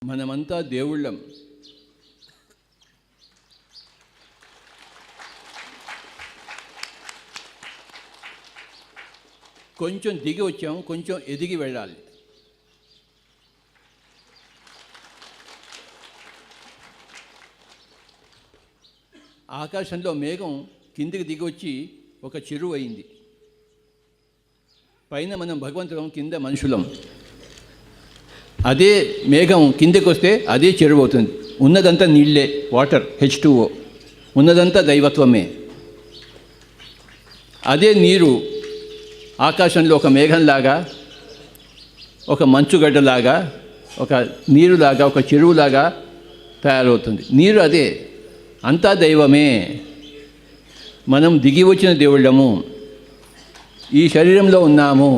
మనమంతా దేవుళ్ళం. కొంచెం దిగి వచ్చాం, కొంచెం ఎదిగి వెళ్ళాలి. ఆకాశంలో మేఘం కిందికి దిగి వచ్చి ఒక చెరువు అయింది. పైన మనం భగవంతులం, కింద మనుషులం. అదే మేఘం కిందకి వస్తే అదే చెరువు అవుతుంది. ఉన్నదంతా నీళ్ళే, వాటర్, H2O. ఉన్నదంతా దైవత్వమే. అదే నీరు ఆకాశంలో ఒక మేఘంలాగా, ఒక మంచుగడ్డలాగా, ఒక నీరులాగా, ఒక చెరువులాగా తయారవుతుంది. నీరు అదే, అంతా దైవమే. మనం దిగి వచ్చిన దేవుళ్ళము. ఈ శరీరంలో ఉన్నాము.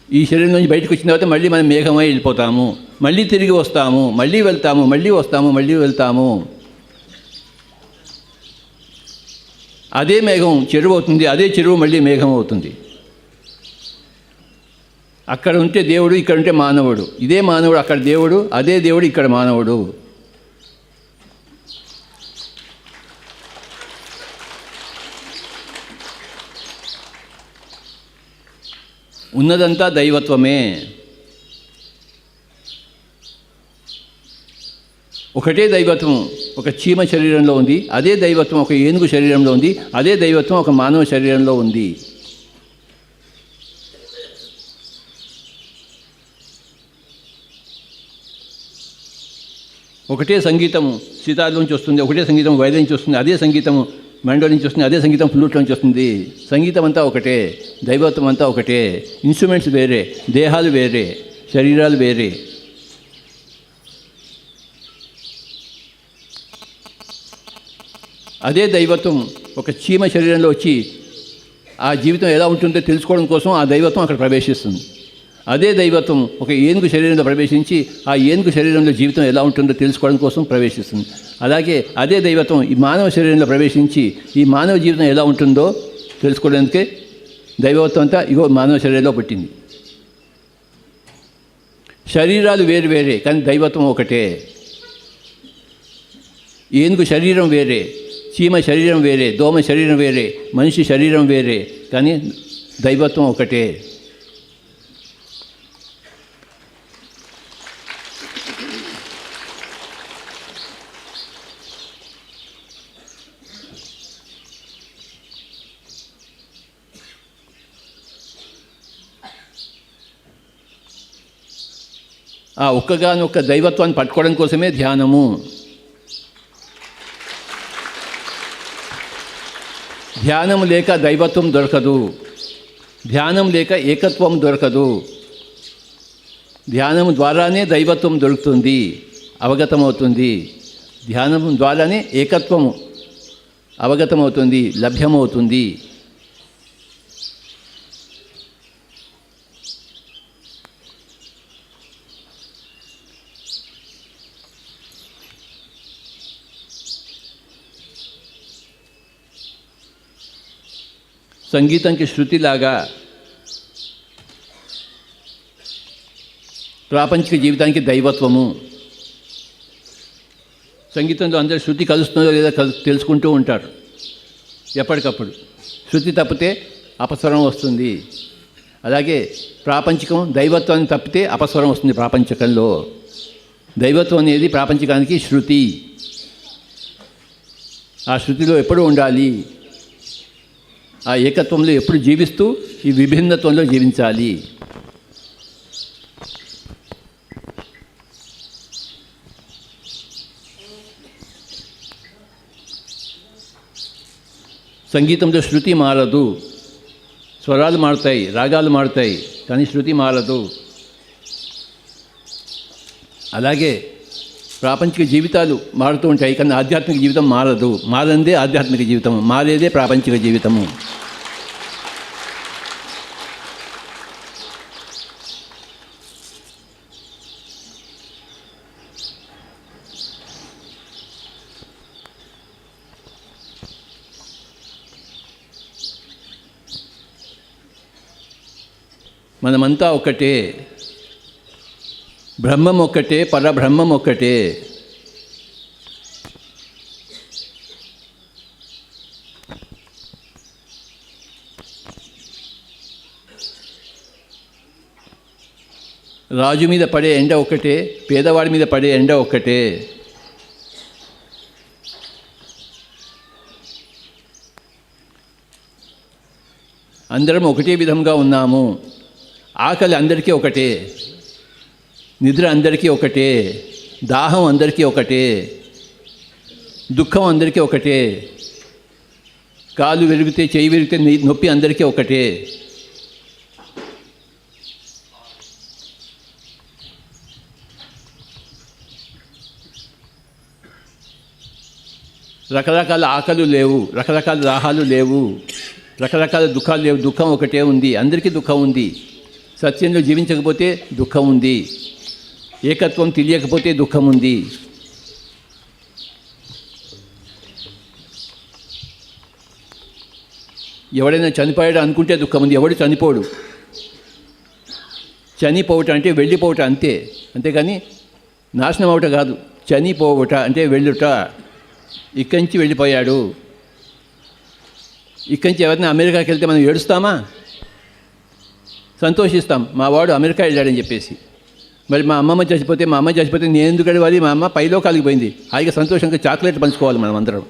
ఈ శరీరం నుంచి బయటకు వచ్చిన తర్వాత మళ్ళీ మనం మేఘమై వెళ్ళిపోతాము. మళ్ళీ తిరిగి వస్తాము, మళ్ళీ వెళ్తాము, మళ్ళీ వస్తాము, మళ్ళీ వెళ్తాము. అదే మేఘం చెరువు అవుతుంది, అదే చెరువు మళ్ళీ మేఘం అవుతుంది. అక్కడ ఉంటే దేవుడు, ఇక్కడ ఉంటే మానవుడు. ఇదే మానవుడు అక్కడ దేవుడు, అదే దేవుడు ఇక్కడ మానవుడు. ఉన్నదంతా దైవత్వమే. ఒకటే దైవత్వం ఒక చీమ శరీరంలో ఉంది, అదే దైవత్వం ఒక ఏనుగు శరీరంలో ఉంది, అదే దైవత్వం ఒక మానవ శరీరంలో ఉంది. ఒకటే సంగీతం సితార్ నుంచి వస్తుంది, ఒకటే సంగీతం వైద్యం నుంచి వస్తుంది, అదే సంగీతం మెండో నుంచి వస్తుంది, అదే సంగీతం ఫ్లూట్ నుంచి వస్తుంది. సంగీతం అంతా ఒకటే, దైవత్వం అంతా ఒకటే. ఇన్స్ట్రుమెంట్స్ వేరే, దేహాలు వేరే, శరీరాలు వేరే. అదే దైవత్వం ఒక చీమ శరీరంలో వచ్చి ఆ జీవితం ఎలా ఉంటుందో తెలుసుకోవడం కోసం ఆ దైవత్వం అక్కడ ప్రవేశిస్తుంది. అదే దైవత్వం ఒక ఏనుగు శరీరంలో ప్రవేశించి ఆ ఏనుగు శరీరంలో జీవితం ఎలా ఉంటుందో తెలుసుకోవడం కోసం ప్రవేశిస్తుంది. అలాగే అదే దైవత్వం ఈ మానవ శరీరంలో ప్రవేశించి ఈ మానవ జీవితం ఎలా ఉంటుందో తెలుసుకోవడానికే దైవత్వం అంతా ఇగో మానవ శరీరంలో పుట్టింది. శరీరాలు వేరు వేరే, కానీ దైవత్వం ఒకటే. ఏనుగు శరీరం వేరే, చీమ శరీరం వేరే, దోమ శరీరం వేరే, మనిషి శరీరం వేరే, కానీ దైవత్వం ఒకటే. ఆ ఒక్కగానొక్క దైవత్వాన్ని పట్టుకోవడం కోసమే ధ్యానము. ధ్యానం లేక దైవత్వం దొరకదు, ధ్యానం లేక ఏకత్వం దొరకదు. ధ్యానం ద్వారానే దైవత్వం దొరుకుతుంది, అవగతమవుతుంది. ధ్యానం ద్వారానే ఏకత్వం అవగతమవుతుంది, లభ్యమవుతుంది. సంగీతంకి శృతిలాగా ప్రాపంచిక జీవితానికి దైవత్వము. సంగీతంలో అందరూ శృతి కలుస్తుందో లేదా తెలుసుకుంటూ ఉంటారు ఎప్పటికప్పుడు. శృతి తప్పితే అపస్వరం వస్తుంది. అలాగే ప్రాపంచికం దైవత్వాన్ని తప్పితే అపస్వరం వస్తుంది. ప్రాపంచికంలో దైవత్వం అనేది ప్రాపంచికానికి శృతి. ఆ శృతిలో ఎప్పుడూ ఉండాలి. ఆ ఏకత్వంలో ఎప్పుడు జీవిస్తూ ఈ విభిన్నత్వంలో జీవించాలి. సంగీతంలో శృతి మారదు. స్వరాలు మారుతాయి, రాగాలు మారుతాయి, కానీ శృతి మారదు. అలాగే ప్రాపంచిక జీవితాలు మారుతూ ఉంటాయి, కానీ ఆధ్యాత్మిక జీవితం మారదు. మారందే ఆధ్యాత్మిక జీవితం, మారేదే ప్రాపంచిక జీవితము. మనమంతా ఒకటే. బ్రహ్మం ఒక్కటే, పరబ్రహ్మం ఒక్కటే. రాజు మీద పడే ఎండ ఒక్కటే, పేదవాడి మీద పడే ఎండ ఒక్కటే. అందరం ఒకటే విధంగా ఉన్నాము. ఆకలి అందరికీ ఒకటే, నిద్ర అందరికీ ఒకటే, దాహం అందరికీ ఒకటే, దుఃఖం అందరికీ ఒకటే, కాలు విరిగితే చేయి విరిగితే నొప్పి అందరికీ ఒకటే. రకరకాల ఆకలు లేవు, రకరకాల దాహాలు లేవు, రకరకాల దుఃఖాలు లేవు. దుఃఖం ఒకటే ఉంది, అందరికీ దుఃఖం ఉంది. సత్యంలో జీవించకపోతే దుఃఖం ఉంది, ఏకత్వం తెలియకపోతే దుఃఖం ఉంది. ఎవడైనా చనిపోయాడు అనుకుంటే దుఃఖం ఉంది, ఎవడు చనిపోడు. చనిపోవటం అంటే వెళ్ళిపోవటం అంతే, అంతేగాని నాశనం అవట కాదు. చనిపోవట అంటే వెళ్ళుట. ఇక్కడి నుంచి వెళ్ళిపోయాడు. ఇక్కడి నుంచి ఎవరైనా అమెరికాకి వెళ్తే మనం ఏడుస్తామా? సంతోషిస్తాం, మా వాడు అమెరికా వెళ్ళాడని చెప్పేసి. మరి మా అమ్మ చచ్చిపోతే నేను ఎందుకు అడవాలి? మా అమ్మ పైలో కలిగిపోయింది, హాయిగా సంతోషంగా చాక్లెట్ పంచుకోవాలి మనం అందరం.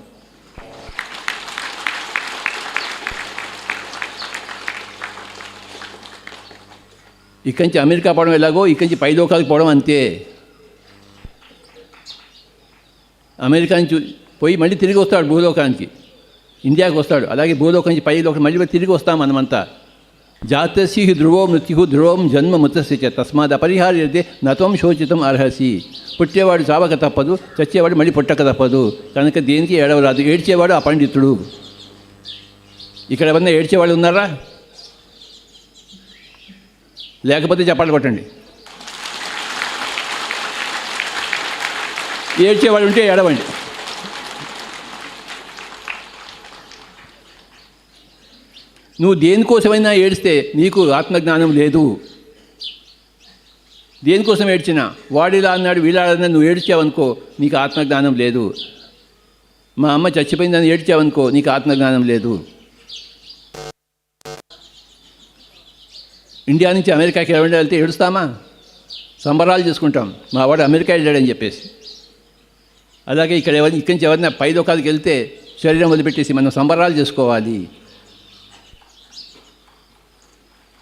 ఇక్కడి నుంచి అమెరికా పోవడం ఎలాగో ఇక్కడి నుంచి పైలోకాలకు పోవడం అంతే. అమెరికా నుంచి పోయి మళ్ళీ తిరిగి వస్తాడు భూలోకానికి, ఇండియాకి వస్తాడు. అలాగే భూలోకం నుంచి పైలోకం మళ్ళీ తిరిగి వస్తాం మనమంతా. జాతసి ధ్రువో మృత్యు ధ్రువం జన్మ మృతస్య చ తస్మాత్ అపరిహార్యతే నత్వం శోచితం అర్హసి. పుట్టేవాడు చావక తప్పదు, చచ్చేవాడు మళ్ళీ పుట్టక తప్పదు. కనుక దేనికి ఏడవరాదు. ఏడ్చేవాడు అపండితుడు. ఇక్కడ ఏమన్నా ఏడ్చేవాళ్ళు ఉన్నారా? లేకపోతే చెప్పాలి కొట్టండి. ఏడ్చేవాడు ఉంటే ఏడవండి. నువ్వు దేనికోసమైనా ఏడిస్తే నీకు ఆత్మజ్ఞానం లేదు. దేనికోసం ఏడ్చినా, వాడిలా అన్నాడు వీళ్ళ అన్నాడు, నువ్వు ఏడ్చావనుకో నీకు ఆత్మజ్ఞానం లేదు. మా అమ్మ చచ్చిపోయిందని ఏడ్చావనుకో నీకు ఆత్మజ్ఞానం లేదు. ఇండియా నుంచి అమెరికాకి ఎవరైనా వెళ్తే ఏడుస్తామా? సంబరాలు చేసుకుంటాం, మా వాడు అమెరికా వెళ్ళాడని చెప్పేసి. అలాగే ఇక్కడి నుంచి ఎవరైనా పైలోకాలకు వెళ్తే శరీరం వదిలిపెట్టేసి మనం సంబరాలు చేసుకోవాలి.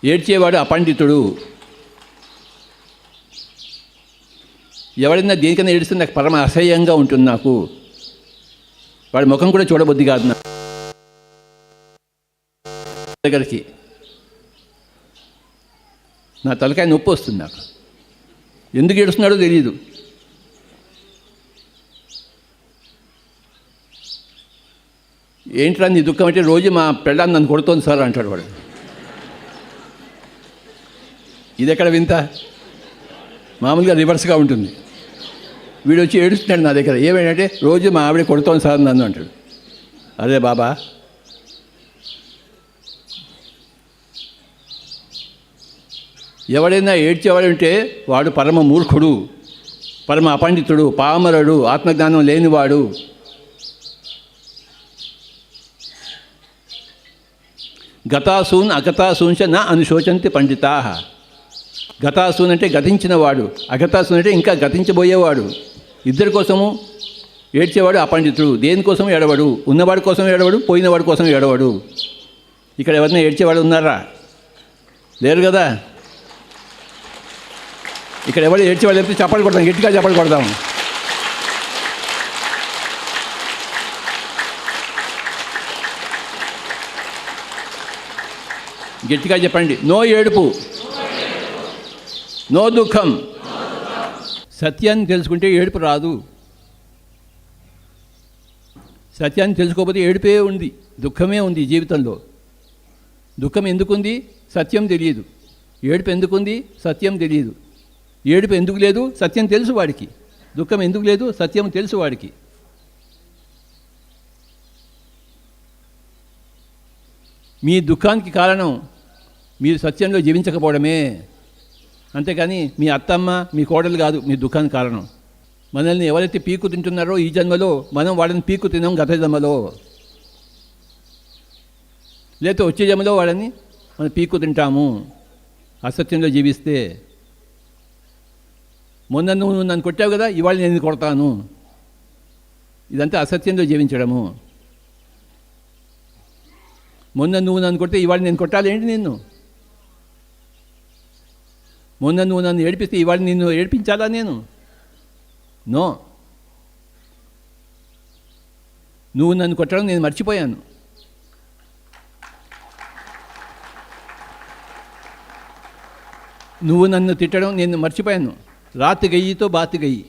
ఏడ్చేవాడు అపండితుడు. ఎవరైనా దేనికైనా ఏడిస్తే నాకు పరమ అసహ్యంగా ఉంటుంది. నాకు వాడి ముఖం కూడా చూడబుద్ధి కాదు. నా దగ్గరికి నా తలకాయ నొప్పి వస్తుంది. నాకు ఎందుకు ఏడుస్తున్నాడో తెలియదు. ఏంట్రా నీ దుఃఖం అంటే, రోజు మా పెళ్ళాన్ని నన్ను కొడుతోంది సార్ అంటాడు వాడు. ఇది ఎక్కడ వింత? మామూలుగా రివర్స్గా ఉంటుంది. వీడు వచ్చి ఏడుస్తున్నాడు నా దగ్గర. ఏమైందంటే, రోజు మా ఆవిడ కొడుతోంది సార్ నన్ను అంటాడు. అదే బాబా, ఎవడైనా ఏడ్చేవాడు ఉంటే వాడు పరమ మూర్ఖుడు, పరమ అపండితుడు, పామరుడు, ఆత్మజ్ఞానం లేనివాడు. గతాసూన్ అగతాసూంచ నా అనుశోచంతి పండితా. గతాసూన్ అంటే గతించినవాడు, అగతాసూన్ అంటే ఇంకా గతించబోయేవాడు. ఇద్దరి కోసము ఏడ్చేవాడు అపండితుడు. దేనికోసం ఏడవడు. ఉన్నవాడి కోసం ఏడవడు, పోయినవాడి కోసం ఏడవడు. ఇక్కడ ఎవరైనా ఏడ్చేవాడు ఉన్నారా? లేరు కదా. ఇక్కడ ఎవరు ఏడ్చేవాడు చెప్తే చప్పట్లు కొడతాం, గట్టిగా చప్పట్లు కొడతాం. గట్టిగా చెప్పండి, నో ఏడుపు, నో దుఃఖం. సత్యాన్ని తెలుసుకుంటే ఏడుపు రాదు. సత్యాన్ని తెలుసుకోకపోతే ఏడుపే ఉంది, దుఃఖమే ఉంది జీవితంలో. దుఃఖం ఎందుకుంది? సత్యం తెలియదు. ఏడుపు ఎందుకుంది? సత్యం తెలియదు. ఏడుపు ఎందుకు లేదు? సత్యం తెలుసు వాడికి. దుఃఖం ఎందుకు లేదు? సత్యం తెలుసు వాడికి. మీ దుఃఖానికి కారణం మీరు సత్యంలో జీవించకపోవడమే. అంతేకాని మీ అత్తమ్మ మీ కోడలు కాదు మీ దుఃఖానికి కారణం. మనల్ని ఎవరైతే పీకు తింటున్నారో ఈ జన్మలో, మనం వాళ్ళని పీకు తినాం గత జన్మలో. లేకపోతే వచ్చే జన్మలో వాళ్ళని మనం పీకు తింటాము అసత్యంలో జీవిస్తే. మొన్న నువ్వు నన్ను కొట్టావు కదా, ఇవాళ నేను కొడతాను. ఇదంతా అసత్యంలో జీవించడము. మొన్న నువ్వు నన్ను కొడితే ఇవాళ నేను కొట్టాలి ఏంటి నిన్ను? మొన్న నువ్వు నన్ను ఏడిపిస్తే ఇవాళ నిన్ను ఏడిపించాలా నేను? నో. నువ్వు నన్ను కొట్టడం నేను మర్చిపోయాను. నువ్వు నన్ను తిట్టడం నేను మర్చిపోయాను. రాత్ గయ్యితో బాత్ గయ్యి.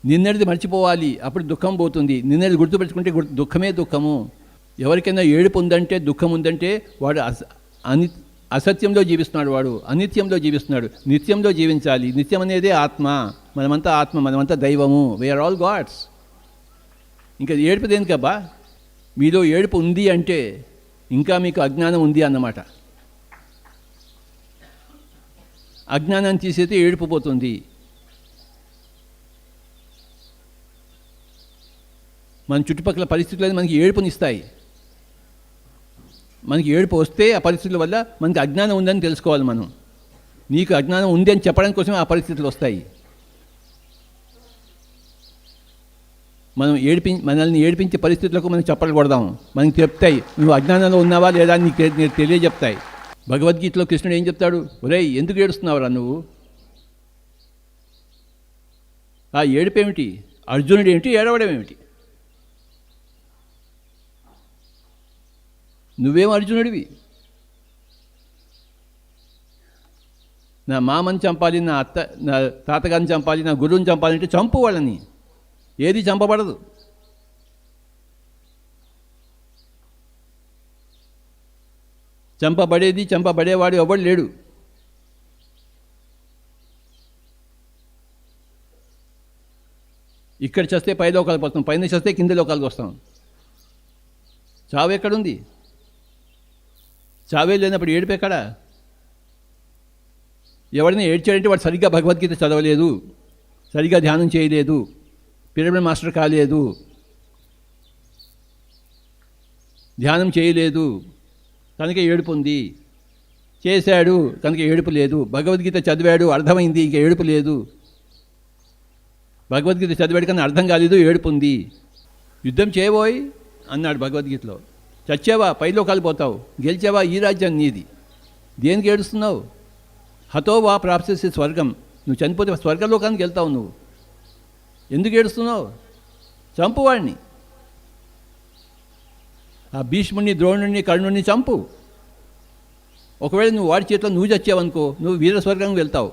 నిన్నటిది మర్చిపోవాలి, అప్పుడు దుఃఖం పోతుంది. నిన్నది గుర్తుపెట్టుకుంటే దుఃఖమే దుఃఖము. ఎవరికైనా ఏడుపు ఉందంటే, దుఃఖం ఉందంటే వాడు అసత్యంలో జీవిస్తున్నాడు, వాడు అనిత్యంలో జీవిస్తున్నాడు. నిత్యంలో జీవించాలి. నిత్యం అనేదే ఆత్మ. మనమంతా ఆత్మ, మనమంతా దైవము. We are all gods. ఇంకా ఏడుపు దేనికబ్బా? మీలో ఏడుపు ఉంది అంటే ఇంకా మీకు అజ్ఞానం ఉంది అన్నమాట. అజ్ఞానాన్ని తీసేస్తే ఏడుపు పోతుంది. మన చుట్టుపక్కల పరిస్థితులు మనకి ఏడుపునిస్తాయి. మనకి ఏడుపు వస్తే ఆ పరిస్థితుల వల్ల మనకి అజ్ఞానం ఉందని తెలుసుకోవాలి మనం. నీకు అజ్ఞానం ఉంది అని చెప్పడం కోసం ఆ పరిస్థితులు వస్తాయి. మనల్ని ఏడిపించే పరిస్థితులకు మనం చప్పట్లు కొడదాం. మనకి చెప్తాయి నువ్వు అజ్ఞానంలో ఉన్నావా లేదా నీకు తెలియజెప్తాయి. భగవద్గీతలో కృష్ణుడు ఏం చెప్తాడు? ఒరేయ్, ఎందుకు ఏడుస్తున్నావురా నువ్వు? ఆ ఏడుపేమిటి? అర్జునుడు ఏమిటి? ఏడవడం ఏమిటి? నువ్వేం అర్జునుడివి? నా మామని చంపాలి, నా తాతగారిని చంపాలి, నా గురువుని చంపాలంటే చంపు వాళ్ళని. ఏది చంపబడదు. చంపబడేది, చంపబడేవాడు ఎవడు లేడు. ఇక్కడ చేస్తే పై లోకాలకు వస్తాం, పైన చేస్తే కింద లోకాలకు వస్తాం. చావు ఎక్కడుంది? చావే లేనప్పుడు ఏడుపు ఎక్కడ? ఎవరిని ఏడ్చాడంటే వాడు సరిగ్గా భగవద్గీత చదవలేదు, సరిగ్గా ధ్యానం చేయలేదు, పిరమిడ్ మాస్టర్ కాలేదు, ధ్యానం చేయలేదు కనుక ఏడుపు ఉంది. చేశాడు కనుక ఏడుపు లేదు. భగవద్గీత చదివాడు, అర్థమైంది, ఇంక ఏడుపు లేదు. భగవద్గీత చదివాడు కానీ అర్థం కాలేదు, ఏడుపు ఉంది. యుద్ధం చేయబోయి అన్నాడు భగవద్గీతలో. చచ్చావా పైలోకాలు పోతావు, గెలిచావా ఈ రాజ్యం నీది. దేనికి ఏడుస్తున్నావు? హతో వా ప్రాప్స్యసి స్వర్గం. నువ్వు చనిపోతే స్వర్గలోకానికి వెళ్తావు. నువ్వు ఎందుకు ఏడుస్తున్నావు? చంపువాడిని. ఆ భీష్ముడిని, ద్రోణుడిని, కర్ణుడిని చంపు. ఒకవేళ నువ్వు వాడి చేతిలో నువ్వు చచ్చావనుకో, నువ్వు వీరస్వర్గం వెళ్తావు.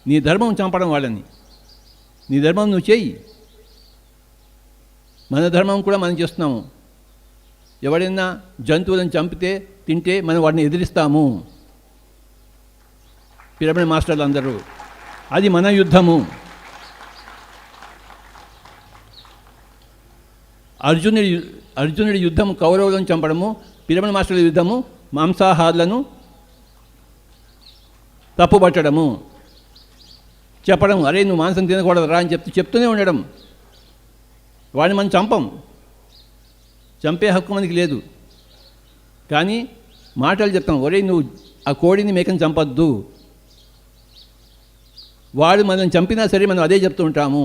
నీ ధర్మం చంపడం వాళ్ళని. నీ ధర్మం నువ్వు చేయి. మన ధర్మం కూడా మనం చేస్తున్నాము. ఎవరైనా జంతువులను చంపితే తింటే మనం వాడిని ఎదిరిస్తాము. పిరమిడ్ మాస్టర్లు అందరూ. అది మన యుద్ధము. అర్జునుడి యుద్ధము కౌరవులను చంపడము, పిరమిడ్ మాస్టర్ల యుద్ధము మాంసాహారులను తప్పుపట్టడము. చెప్పడం, అరే నువ్వు మాంసం తినకూడదురా అని చెప్తూనే ఉండడం. వాడిని మనం చంపం. చంపే హక్కు మనకి లేదు. కానీ మాటలు చెప్తాం, ఒరే నువ్వు ఆ కోడిని మేకని చంపద్దు. వాడు మనం చంపినా సరే మనం అదే చెప్తూ ఉంటాము.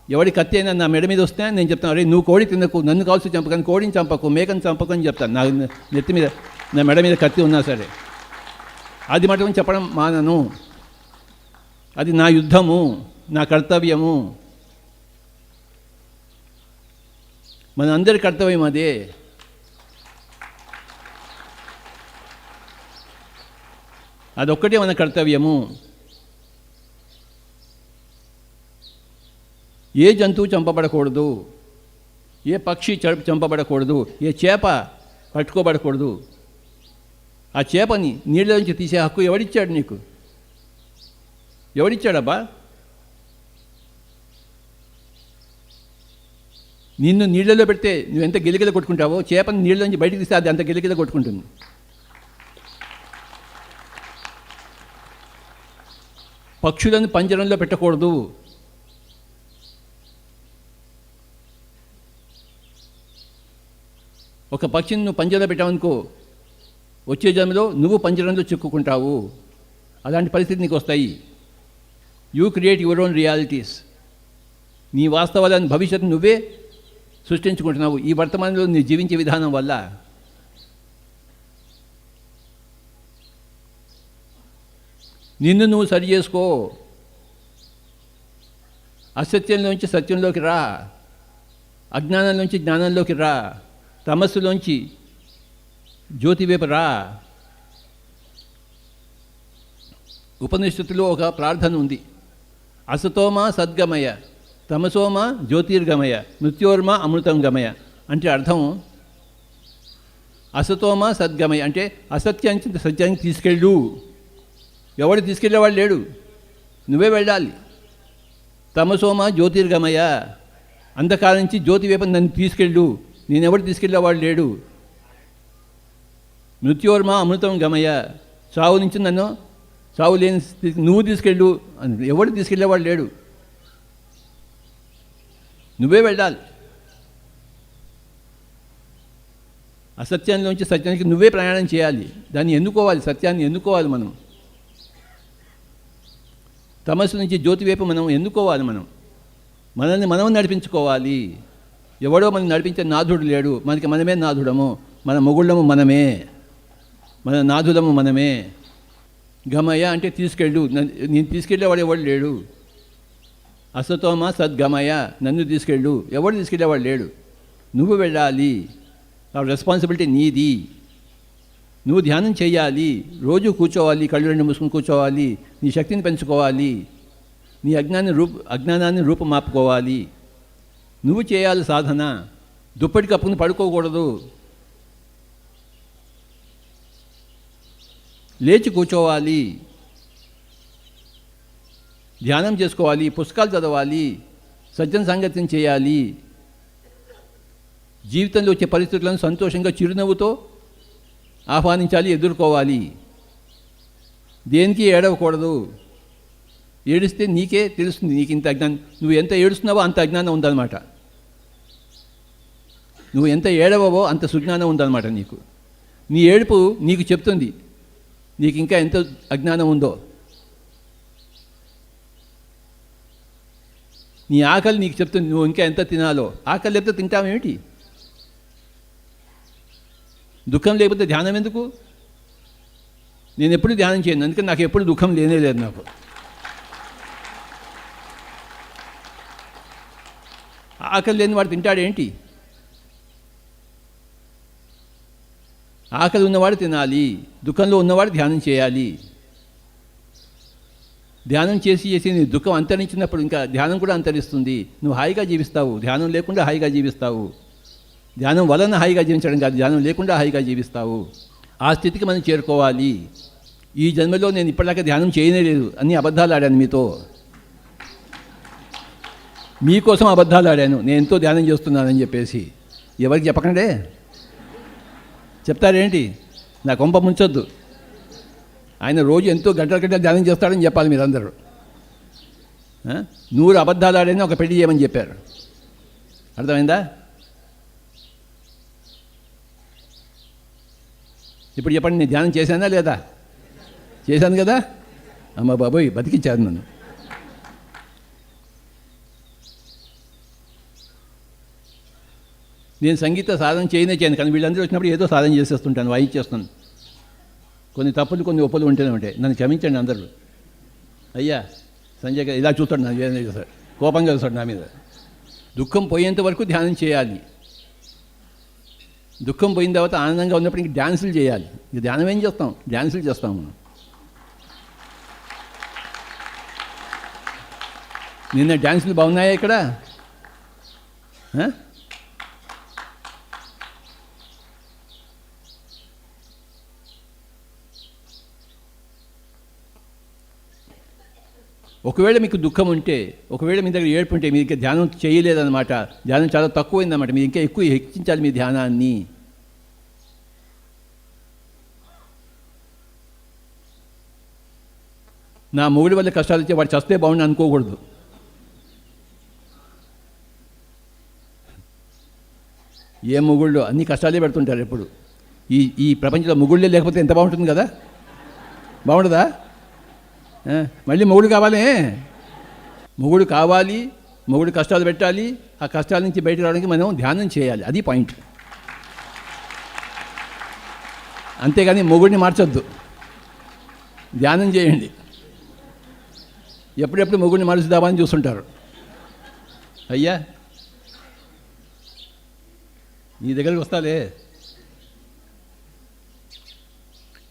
ఎవడి కత్తి అయినా నా మెడ మీద వస్తే నేను చెప్తాను, అరే నువ్వు కోడి తినకు, నన్ను కావాల్సి చంపకు, కానీ కోడిని చంపకు, మేకని చంపకు అని చెప్తాను. నా నెత్తి మీద, నా మెడ మీద కత్తి ఉన్నా సరే. అది మటుకు చెప్పడం మానను. అది నా యుద్ధము, నా కర్తవ్యము. మన అందరి కర్తవ్యం అదే. అదొక్కటే మన కర్తవ్యము. ఏ జంతువు చంపబడకూడదు, ఏ పక్షి చంపబడకూడదు, ఏ చేప పట్టుకోబడకూడదు. ఆ చేపని నీళ్ళ నుంచి తీసే హక్కు ఎవడిచ్చాడు నీకు? ఎవడిచ్చాడబ్బా? నిన్ను నీళ్ళలో పెడితే నువ్వు ఎంత గిలగిల కొట్టుకుంటావో, చేపను నీళ్ళ నుంచి బయటికి తీస్తే అది అంత గిలగిల కొట్టుకుంటుంది. పక్షులను పంజరంలో పెట్టకూడదు. ఒక పక్షిని నువ్వు పంజరంలో పెట్టావనుకో, వచ్చే జన్మలో నువ్వు పంజరంలో చిక్కుకుంటావు. అలాంటి పరిస్థితి నీకు వస్తాయి. You create your own realities. నీ వాస్తవాలను భవిష్యత్తు నువ్వే సృష్టించుకుంటున్నావు ఈ వర్తమానంలో నీ జీవించే విధానం వల్ల. నిన్ను నువ్వు సరి చేసుకో. అసత్యంలోంచి సత్యంలోకి రా, అజ్ఞానంలోంచి జ్ఞానంలోకి రా, తమస్సులోంచి జ్యోతి వైపు రా. ఉపనిషత్తులో ఒక ప్రార్థన ఉంది, అసతోమ సద్గమయ, తమసోమ జ్యోతిర్గమయ, మృత్యోర్మ అమృతం గమయ. అంటే అర్థం అసతోమ సద్గమయ అంటే అసత్యానికి సత్యానికి తీసుకెళ్ళు. ఎవడు తీసుకెళ్ళేవాడు లేడు, నువ్వే వెళ్ళాలి. తమసోమ జ్యోతిర్గమయ, అంధకారం నుంచి జ్యోతి వైపు నన్ను తీసుకెళ్ళు, నేనెవడు తీసుకెళ్ళేవాడు లేడు. మృత్యోర్మ అమృతం గమయ, చావు నుంచి నన్ను, చావు లేని నువ్వు తీసుకెళ్ళు, ఎవడు తీసుకెళ్ళేవాడు లేడు, నువ్వే వెళ్ళాలి. అసత్యంలోంచి సత్యానికి నువ్వే ప్రయాణం చేయాలి. దాన్ని ఎన్నుకోవాలి, సత్యాన్ని ఎన్నుకోవాలి మనం. తమస్సు నుంచి జ్యోతి వైపు మనం ఎన్నుకోవాలి. మనల్ని మనం నడిపించుకోవాలి. ఎవడో మనం నడిపించే నాథుడు లేడు, మనకి మనమే నాథుడము. మన మొగుళ్ళము మనమే, మన నాథులము మనమే. గమయ అంటే తీసుకెళ్ళు, నేను తీసుకెళ్ళేవాడు ఎవడు లేడు. అసతోమ సద్గమయ, నన్ను తీసుకెళ్ళు, ఎవడు తీసుకెళ్ళేవాడు లేడు, నువ్వు వెళ్ళాలి. ఆ రెస్పాన్సిబిలిటీ నీది. నువ్వు ధ్యానం చేయాలి, రోజు కూర్చోవాలి, కళ్ళు రెండు మూసుకుని కూర్చోవాలి, నీ శక్తిని పెంచుకోవాలి, నీ అజ్ఞానాన్ని రూపమాపుకోవాలి. నువ్వు చేయాలి సాధన. దుప్పటి కప్పుకుని పడుకోకూడదు, లేచి కూర్చోవాలి, ధ్యానం చేసుకోవాలి, పుస్తకాలు చదవాలి, సజ్జన సాంగత్యం చేయాలి. జీవితంలో వచ్చే పరిస్థితులను సంతోషంగా చిరునవ్వుతో ఆహ్వానించాలి, ఎదుర్కోవాలి. దేనికి ఏడవకూడదు. ఏడిస్తే నీకే తెలుస్తుంది, నీకు ఇంత అజ్ఞానం, నువ్వు ఎంత ఏడుస్తున్నావో అంత అజ్ఞానం ఉందన్నమాట. నువ్వు ఎంత ఏడవవో అంత సుజ్ఞానం ఉందన్నమాట నీకు. నీ ఏడుపు నీకు చెప్తుంది నీకు ఇంకా ఎంత అజ్ఞానం ఉందో. నీ ఆకలి నీకు చెప్తుంది నువ్వు ఇంకా ఎంత తినాలో. ఆకలి లేకపోతే తింటావేమిటి? దుఃఖం లేకపోతే ధ్యానం ఎందుకు? నేను ఎప్పుడు ధ్యానం చేయను, అందుకని నాకు ఎప్పుడు దుఃఖం లేనే లేదు. నాకు ఆకలి లేని వాడు తింటాడేంటి? ఆకలి ఉన్నవాడు తినాలి, దుఃఖంలో ఉన్నవాడు ధ్యానం చేయాలి. ధ్యానం చేసి నీ దుఃఖం అంతరించినప్పుడు ఇంకా ధ్యానం కూడా అంతరిస్తుంది. నువ్వు హాయిగా జీవిస్తావు, ధ్యానం లేకుండా హాయిగా జీవిస్తావు. ధ్యానం వలన హాయిగా జీవించడం కాదు, ధ్యానం లేకుండా హాయిగా జీవిస్తావు. ఆ స్థితికి మనం చేరుకోవాలి. ఈ జన్మలో నేను ఇప్పటిదాకా ధ్యానం చేయనే లేదు, అన్ని అబద్ధాలు ఆడాను మీతో. మీకోసం అబద్ధాలు ఆడాను, నేను ఎంతో ధ్యానం చేస్తున్నానని చెప్పేసి. ఎవరికి చెప్పకండే. చెప్తారేంటి? నా కొంప ముంచొద్దు. ఆయన రోజు ఎంతో గంటల ధ్యానం చేస్తాడని చెప్పాలి మీరందరూ. 100 అబద్ధాలు ఆడని ఒక పెళ్లి చేయమని చెప్పారు. అర్థమైందా? ఇప్పుడు చెప్పండి, నేను ధ్యానం చేశానా లేదా? చేశాను కదా. అమ్మ బాబోయ్, బతికించారు నన్ను. నేను సంగీత సాధన చేయను, కానీ వీళ్ళందరూ వచ్చినప్పుడు ఏదో సాధన చేసేస్తుంటాను, వాయించేస్తాను. కొన్ని తప్పులు కొన్ని ఒప్పులు ఉంటూనే ఉంటాయి. నన్ను క్షమించండి అందరూ. అయ్యా సంజయ్ గారు ఇలా చూస్తాడు, నాకు ఏదైనా చూస్తాడు, కోపంగా చూస్తాడు నా మీద. దుఃఖం పోయేంత వరకు ధ్యానం చేయాలి. దుఃఖం పోయిన తర్వాత ఆనందంగా ఉన్నప్పుడు ఇంక డ్యాన్సులు చేయాలి. ఇంక ధ్యానం ఏం చేస్తాం? డ్యాన్సులు చేస్తాం మనం. నిన్న డ్యాన్సులు బాగున్నాయా ఇక్కడ? ఒకవేళ మీకు దుఃఖం ఉంటే, ఒకవేళ మీ దగ్గర ఏడుపు ఉంటే, మీరు ఇంకా ధ్యానం చేయలేదన్నమాట, ధ్యానం చాలా తక్కువైందన్నమాట, మీరు ఇంకా ఎక్కువ హెచ్చించాలి మీ ధ్యానాన్ని. నా మొగుడి వల్ల కష్టాలు వచ్చే వాడు చస్తే బాగుండి అనుకోకూడదు. ఏ మొగుళ్ళు అన్ని కష్టాలే పెడుతుంటారు ఎప్పుడు. ఈ ప్రపంచంలో మొగుళ్ళే లేకపోతే ఎంత బాగుంటుంది కదా, బాగుంటుందా? మళ్ళీ మొగుడు కావాలి, మొగుడు కావాలి, మొగుడు కష్టాలు పెట్టాలి, ఆ కష్టాల నుంచి బయటకు రావడానికి మనం ధ్యానం చేయాలి, అది పాయింట్. అంతేగాని మొగుడిని మార్చొద్దు, ధ్యానం చేయండి. ఎప్పుడెప్పుడు మొగుడిని మార్చుదామని చూస్తుంటారు. అయ్యా నీ దగ్గరికి వస్తాలే.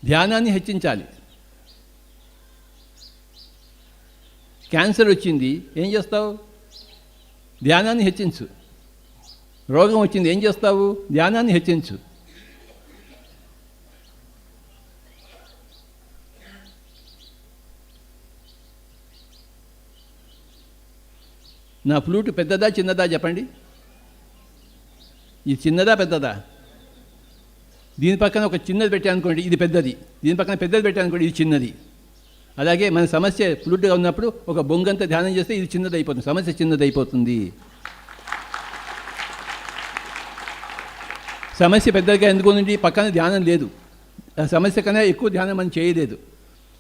ధ్యానాన్ని హెచ్చించాలి. క్యాన్సర్ వచ్చింది, ఏం చేస్తావు? ధ్యానాన్ని హెచ్చించు. రోగం వచ్చింది, ఏం చేస్తావు? ధ్యానాన్ని హెచ్చించు. నా ఫ్లూట్ పెద్దదా చిన్నదా చెప్పండి? ఇది చిన్నదా పెద్దదా? దీని పక్కన ఒక చిన్నది పెట్టానుకోండి, ఇది పెద్దది. దీని పక్కన పెద్దది పెట్టానుకోండి, ఇది చిన్నది. అలాగే మన సమస్య ఫ్లూట్గా ఉన్నప్పుడు ఒక బొంగంతా ధ్యానం చేస్తే ఇది చిన్నది అయిపోతుంది, సమస్య చిన్నది అయిపోతుంది. సమస్య పెద్దగా ఎందుకు ఉంది? పక్కన ధ్యానం లేదు. ఆ సమస్య కన్నా ఎక్కువ ధ్యానం మనం చేయలేదు.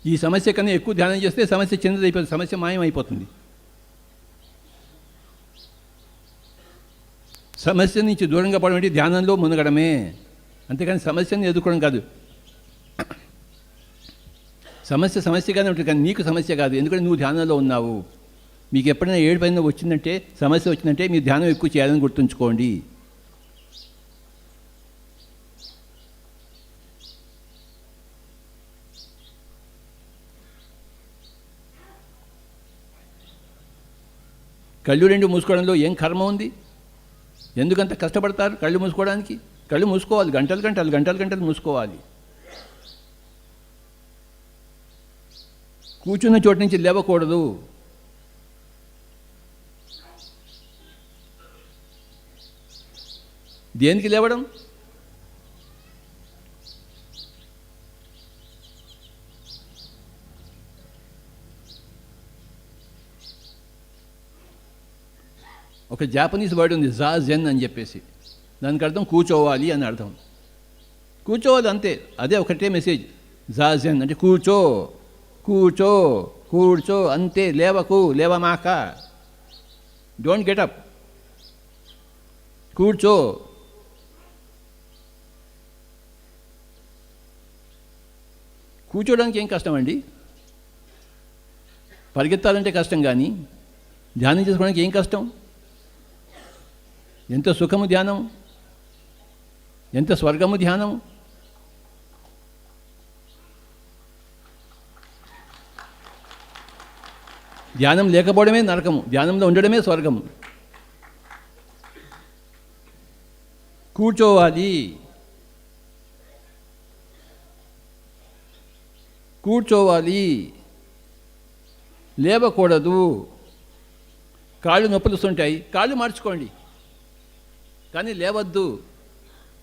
ఈ సమస్య కన్నా ఎక్కువ ధ్యానం చేస్తే సమస్య చిన్నది అయిపోతుంది, సమస్య మాయమైపోతుంది. సమస్య నుంచి దూరంగా పడడం ధ్యానంలో మునగడమే, అంతేకాని సమస్యను ఎదుర్కోవడం కాదు. సమస్యగానే ఉంటుంది, కానీ నీకు సమస్య కాదు, ఎందుకంటే నువ్వు ధ్యానంలో ఉన్నావు. మీకు ఎప్పుడైనా ఏడుపైన వచ్చిందంటే, సమస్య వచ్చిందంటే మీరు ధ్యానం ఎక్కువ చేయాలని గుర్తుంచుకోండి. కళ్ళు రెండు మూసుకోవడంలో ఏం కర్మ ఉంది? ఎందుకంత కష్టపడతారు కళ్ళు మూసుకోవడానికి? కళ్ళు మూసుకోవాలి, గంటలు మూసుకోవాలి. కూర్చున్న చోటు నుంచి లేవకూడదు. దేనికి లేవడం? ఒక జాపనీస్ వర్డ్ ఉంది, జాజెన్ అని చెప్పేసి. దానికి అర్థం కూర్చోవాలి అని అర్థం. కూర్చోవాలి అంతే, అదే ఒకటే మెసేజ్. జాజెన్ అంటే కూర్చో, కూర్చో, కూర్చో అంతే. లేవకు, లేవమాక, డోంట్ గెటప్, కూర్చో. కూర్చోడానికి ఏం కష్టం అండి? పరిగెత్తాలంటే కష్టం, కానీ ధ్యానం చేసుకోవడానికి ఏం కష్టం? ఎంత సుఖము ధ్యానం, ఎంత స్వర్గము ధ్యానం. ధ్యానం లేకపోవడమే నరకము, ధ్యానంలో ఉండడమే స్వర్గము. కూర్చోవాలి, కూర్చోవాలి, లేవకూడదు. కాళ్ళు నొప్పులుస్తుంటాయి, కాళ్ళు మార్చుకోండి, కానీ లేవద్దు.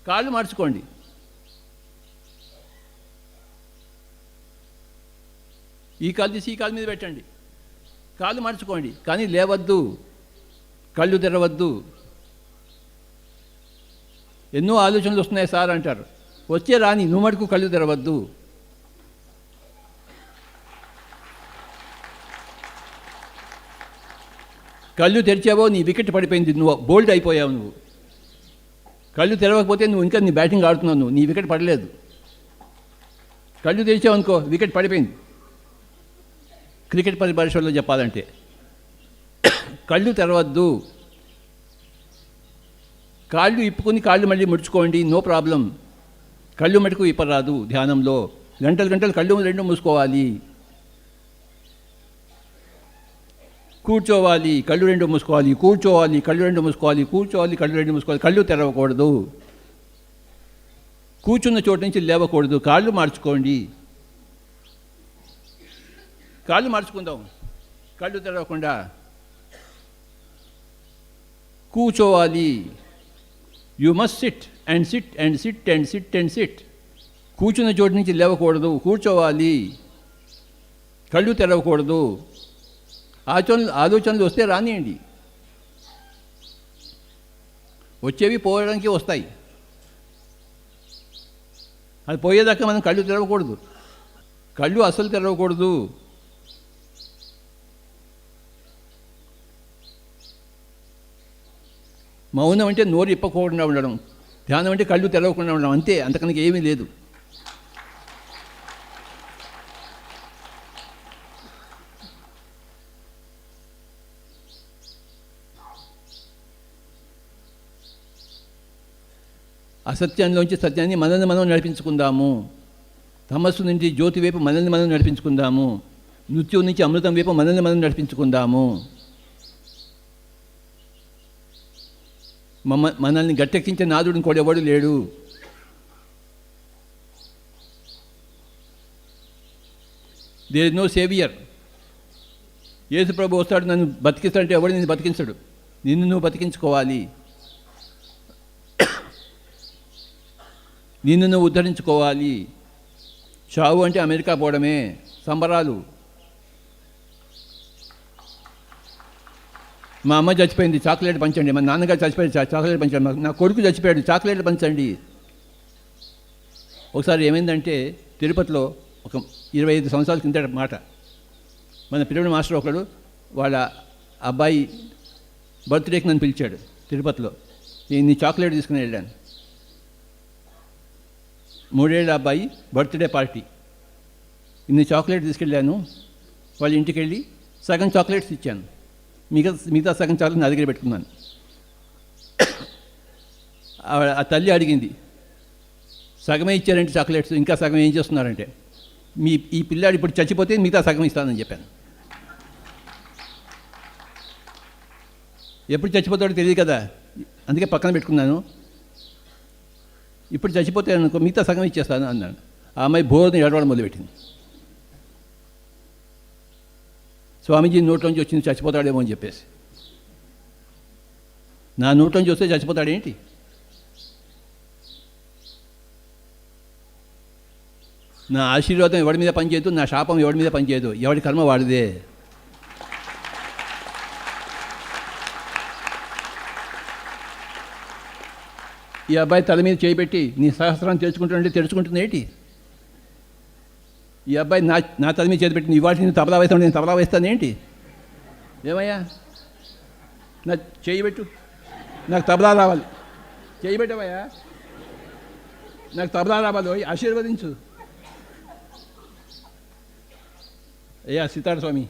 కాళ్ళు మార్చుకోండి. ఈ కాలు తీసి ఈ కాలు మీద పెట్టండి, కాళ్ళు మార్చుకోండి, కానీ లేవద్దు, కళ్ళు తెరవద్దు. ఎన్నో ఆలోచనలు వస్తున్నాయి సార్ అంటారు. వచ్చే రాని, నువ్వు మటుకు కళ్ళు తెరవద్దు. కళ్ళు తెరిచావో నీ వికెట్ పడిపోయింది, నువ్వు బోల్డ్ అయిపోయావు. నువ్వు కళ్ళు తెరవకపోతే నువ్వు ఇంకా నీ బ్యాటింగ్ ఆడుతున్నావు, నువ్వు నీ వికెట్ పడలేదు. కళ్ళు తెరిచావు అనుకో, వికెట్ పడిపోయింది. క్రికెట్ పరిభాషలో చెప్పాలంటే కళ్ళు తెరవద్దు. కాళ్ళు ఇప్పుకొని కాళ్ళు మళ్ళీ ముడుచుకోండి, నో ప్రాబ్లం. కళ్ళు మటుకు ఇప్పరాదు ధ్యానంలో. గంటలు కళ్ళు రెండు మూసుకోవాలి. కూర్చోవాలి, కళ్ళు రెండు మూసుకోవాలి, కూర్చోవాలి, కళ్ళు రెండు మూసుకోవాలి, కూర్చోవాలి, కళ్ళు రెండు మూసుకోవాలి. కళ్ళు తెరవకూడదు. కూర్చున్న చోటు నుంచి లేవకూడదు. కాళ్ళు మార్చుకోండి. కాళ్ళు మార్చుకుందాం. కళ్ళు తెరవకుండా కూర్చోవాలి. You must SIT and SIT and SIT and SIT and SIT. కూర్చున్న చోటు నుంచి లేవకూడదు, కూర్చోవాలి, కళ్ళు తెరవకూడదు. ఆలోచనలు వస్తే రానియండి, వచ్చేవి పోవడానికి వస్తాయి. అది పోయేదాకా మనం కళ్ళు తెరవకూడదు, కళ్ళు అసలు తెరవకూడదు. మౌనం అంటే నోరు ఇప్పకుండా ఉండడం, ధ్యానం అంటే కళ్ళు తెరవకుండా ఉండడం, అంతే, అంతకనికి ఏమీ లేదు. అసత్యంలోంచి సత్యాన్ని మనల్ని మనం నడిపించుకుందాము. తమస్సు నుంచి జ్యోతి వైపు మనల్ని మనం నడిపించుకుందాము. మృత్యువు నుంచి అమృతం వైపు మనల్ని మనం నడిపించుకుందాము. మనల్ని గట్టెక్కించే నాదుడిని కూడా ఎవడు లేడు. There is no saviour. Yesu ప్రభు వస్తాడు, నన్ను బతికిస్తాడంటే ఎవడు నిన్ను బతికించడు. నిన్ను నువ్వు బతికించుకోవాలి, నిన్ను నువ్వు ఉద్ధరించుకోవాలి. చావు అంటే అమెరికా పోవడమే, సంబరాలు. మా అమ్మ చచ్చిపోయింది, చాక్లెట్ పంచండి. మా నాన్నగారు చచ్చిపోయాడు, చాక్లెట్ పంచండి. నా కొడుకు చచ్చిపోయాడు, చాక్లెట్లు పంచండి. ఒకసారి ఏమైందంటే తిరుపతిలో ఒక 25 సంవత్సరాల కిందట మాట, మన పిరమిడ్ మాస్టర్ ఒకడు వాళ్ళ అబ్బాయి బర్త్డేకి నన్ను పిలిచాడు తిరుపతిలో. నేను చాక్లెట్ తీసుకుని వెళ్ళాను. 3 ఏళ్ళ అబ్బాయి బర్త్డే పార్టీ. ఇన్ని చాక్లెట్ తీసుకెళ్ళాను. వాళ్ళ ఇంటికి వెళ్ళి సగం చాక్లెట్స్ ఇచ్చాను, మిగతా సగం చాక్లెట్ నా దగ్గర పెట్టుకున్నాను. ఆ తల్లి అడిగింది, సగమే ఇచ్చారంటే చాక్లెట్స్, ఇంకా సగం ఏం చేస్తున్నారంటే, ఈ పిల్లాడు ఇప్పుడు చచ్చిపోతే మిగతా సగం ఇస్తానని చెప్పాను. ఎప్పుడు చచ్చిపోతాడో తెలియదు కదా, అందుకే పక్కన పెట్టుకున్నాను. ఇప్పుడు చచ్చిపోతే అనుకో మిగతా సగం ఇచ్చేస్తాను అన్నాడు. ఆ అమ్మాయి బోర్ని ఏడవడం మొదలుపెట్టింది. స్వామీజీ నోట్లోంచి వచ్చింది చచ్చిపోతాడేమో అని చెప్పేసి. నా నోట్లోంచి వస్తే చచ్చిపోతాడేంటి? నా ఆశీర్వాదం ఎవడి మీద పనిచేయదు, నా శాపం ఎవడి మీద పనిచేయదు. ఎవడి కర్మ వాడిదే. ఈ అబ్బాయి తల మీద చేయిపెట్టి నీ సహస్రాన్ని తెరుచుకుంటుంటే తెరుచుకుంటుంది ఏంటి? ఈ అబ్బాయి నా తల మీద చేతి పెట్టి నీ వాటిని తబలా వేస్తాను, నేను తబలా వేస్తాను ఏంటి? ఏమయ్యా, నా చేయి పెట్టు, నాకు తబలా రావాలి. చేయి పెట్టవయ్యా, నాకు తబలా రావాలి, ఆశీర్వదించు. అయ్యా సీతారామ స్వామి,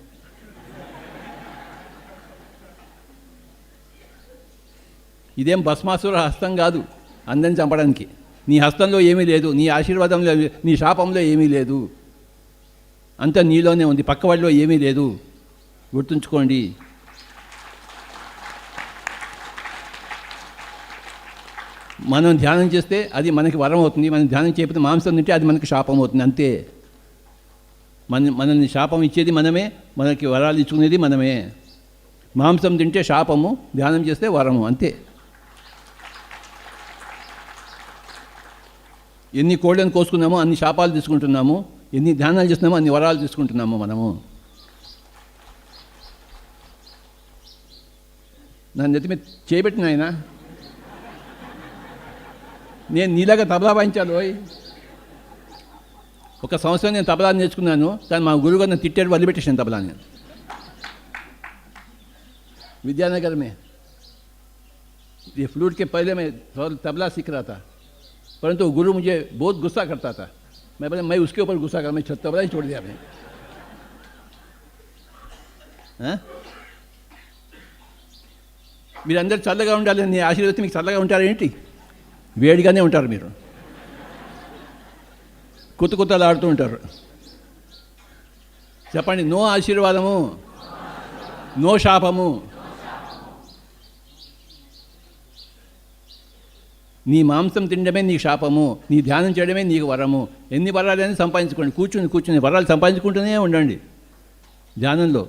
ఇదేం భస్మాసుర హస్తం కాదు అందరిని చంపడానికి. నీ హస్తంలో ఏమీ లేదు, నీ ఆశీర్వాదంలో, నీ శాపంలో ఏమీ లేదు. అంతా నీలోనే ఉంది, పక్కవాడిలో ఏమీ లేదు. గుర్తుంచుకోండి. మనం ధ్యానం చేస్తే అది మనకి వరం అవుతుంది. మనం ధ్యానం చేయకపోతే మాంసం తింటే అది మనకి శాపం అవుతుంది, అంతే. మనల్ని శాపం ఇచ్చేది మనమే, మనకి వరాలు ఇచ్చుకునేది మనమే. మాంసం తింటే శాపము, ధ్యానం చేస్తే వరము, అంతే. ఎన్ని కోళ్ళను కోసుకున్నామో అన్ని శాపాలు తీసుకుంటున్నాము, ఎన్ని ధ్యానాలు చేస్తున్నామో అన్ని వరాలు తీసుకుంటున్నాము మనము. నా నెత్తి మీద చేయబెట్టిన ఆయన, నేను నీలాగా తబలా వాయించాలి. ఒక సంవత్సరం నేను తబలా నేర్చుకున్నాను, కానీ మా గురువుగారు నన్ను తిట్టాడు, వదిలిపెట్టేసాను తబలాని. विद्यानगर में ये फ्लूट के पहले मैं तबला सीख रहा था, परंतु गुरु मुझे बहुत गुस्सा करता था. मैं बोला मैं उसके ऊपर गुस्सा कर, मैं तबला ही छोड़ दिया आपने. మీరు అందరు చల్లగా ఉండాలి, నీ ఆశీర్వదిస్తే మీకు చల్లగా ఉంటారు ఏంటి? వేడిగానే ఉంటారు మీరు, కొత్తలు ఆడుతూ ఉంటారు. చెప్పండి, నో ఆశీర్వాదము, నో శాపము. నీ మాంసం తినడమే నీకు శాపము, నీ ధ్యానం చేయడమే నీకు వరము. ఎన్ని వరాలని సంపాదించుకోండి, కూర్చుని వరాలు సంపాదించుకుంటూనే ఉండండి ధ్యానంలో.